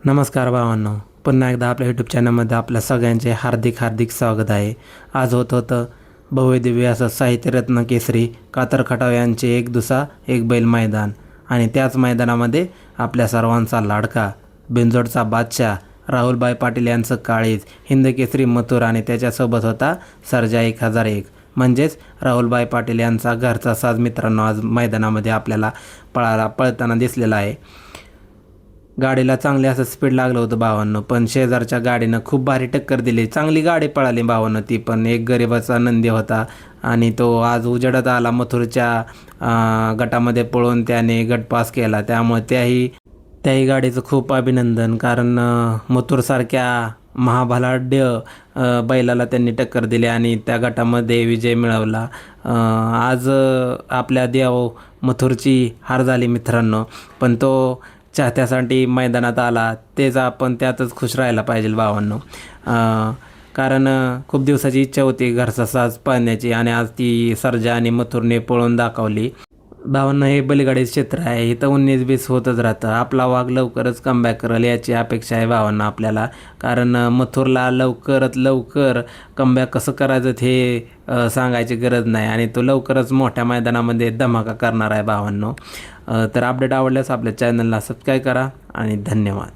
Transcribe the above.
नमस्कार भावांनो, पुन्हा एकदा आपल्या यूट्यूब चॅनलमध्ये आपल्या सगळ्यांचे हार्दिक हार्दिक स्वागत आहे. आज होतं भव्यदिव्य असं साहित्यरत्न केसरी कातर खटाव यांचे एक दुसा एक बैल मैदान आणि त्याच मैदानामध्ये आपल्या सर्वांचा लाडका बिंजोडचा बादशाह राहुलभाई पाटील यांचं काळीज हिंदकेसरी मथुर आणि त्याच्यासोबत होता सर्जा 1001 म्हणजेच राहुलभाई पाटील यांचा घरचा साज मित्रांनो आज मैदानामध्ये आपल्याला पळताना दिसलेला आहे. गाडीला चांगले असं स्पीड लागलं होतं भावांनो, पण शेजारच्या गाडीनं खूप भारी टक्कर दिली. चांगली गाडी पळाली भावांनो ती पण. एक गरिबाचा नंदी होता आणि तो आज उजेडात आला. मथुरच्या गटामध्ये पळून त्याने गट पास केला. त्यामुळे त्याही गाडीचं खूप अभिनंदन, कारण मथुरसारख्या महाबलाढ्य बैलाला त्यांनी टक्कर दिली आणि त्या गटामध्ये विजय मिळवला. आज आपल्या देव मथुरची हार झाली मित्रांनो, पण तो चाहत्यासाठी मैदानात आला. तेच आपण त्यातच खुश राहायला पाहिजे भावांनो, कारण खूप दिवसाची इच्छा होती घरचा साज पाळण्याची आणि आज ती सर्जा आणि मथुरने पळून दाखवली. भावांनो, हे बैलगाडी क्षेत्र आहे, इथं 19-20 होतच राहतं. आपला वाघ लवकरच कमबॅक करेल याची अपेक्षा आहे भावांना आपल्याला, कारण मथुरला लवकरात लवकर कमबॅक कसं करायचं हे सांगायची गरज नाही आणि तो लवकरच मोठ्या मैदानामध्ये धमाका करणार आहे भावांनो. तर अपडेट आवडल्यास आपल्या चॅनलला सबस्क्राईब करा आणि धन्यवाद.